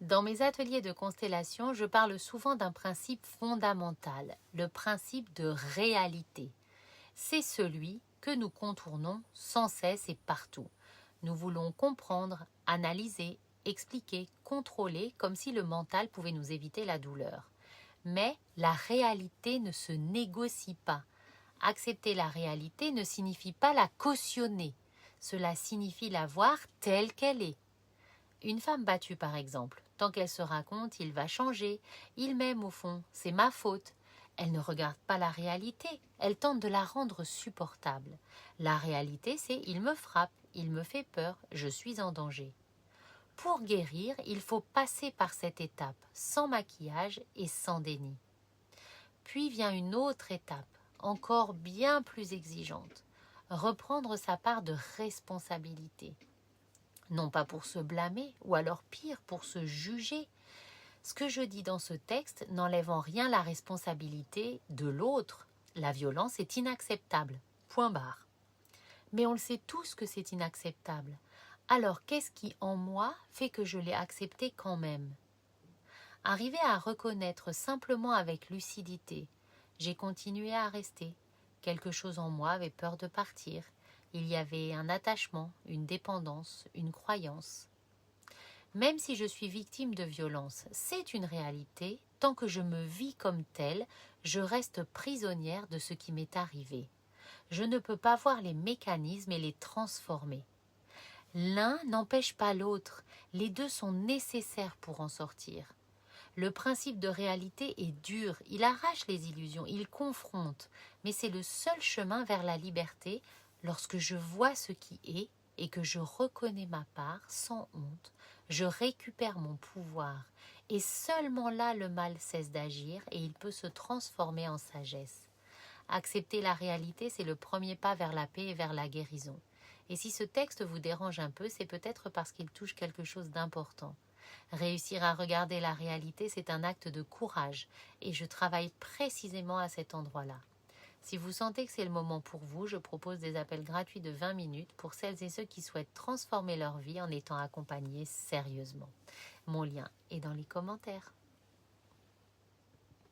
Dans mes ateliers de constellation, je parle souvent d'un principe fondamental, le principe de réalité. C'est celui que nous contournons sans cesse et partout. Nous voulons comprendre, analyser, expliquer, contrôler comme si le mental pouvait nous éviter la douleur. Mais la réalité ne se négocie pas. Accepter la réalité ne signifie pas la cautionner. Cela signifie la voir telle qu'elle est. Une femme battue par exemple, tant qu'elle se raconte, il va changer, il m'aime au fond, c'est ma faute. Elle ne regarde pas la réalité, elle tente de la rendre supportable. La réalité c'est il me frappe, il me fait peur, je suis en danger. Pour guérir, il faut passer par cette étape, sans maquillage et sans déni. Puis vient une autre étape, encore bien plus exigeante, reprendre sa part de responsabilité. Non pas pour se blâmer, ou alors pire, pour se juger. Ce que je dis dans ce texte n'enlève en rien la responsabilité de l'autre. La violence est inacceptable. Point barre. Mais on le sait tous que c'est inacceptable. Alors qu'est-ce qui, en moi, fait que je l'ai accepté quand même ? Arriver à reconnaître simplement avec lucidité, j'ai continué à rester. Quelque chose en moi avait peur de partir. Il y avait un attachement, une dépendance, une croyance. Même si je suis victime de violence, c'est une réalité. Tant que je me vis comme telle, je reste prisonnière de ce qui m'est arrivé. Je ne peux pas voir les mécanismes et les transformer. L'un n'empêche pas l'autre. Les deux sont nécessaires pour en sortir. Le principe de réalité est dur, il arrache les illusions, il confronte, mais c'est le seul chemin vers la liberté lorsque je vois ce qui est et que je reconnais ma part sans honte, je récupère mon pouvoir et seulement là le mal cesse d'agir et il peut se transformer en sagesse. Accepter la réalité, c'est le premier pas vers la paix et vers la guérison. Et si ce texte vous dérange un peu, c'est peut-être parce qu'il touche quelque chose d'important. Réussir à regarder la réalité, c'est un acte de courage et je travaille précisément à cet endroit-là. Si vous sentez que c'est le moment pour vous, je propose des appels gratuits de 20 minutes pour celles et ceux qui souhaitent transformer leur vie en étant accompagnés sérieusement. Mon lien est dans les commentaires.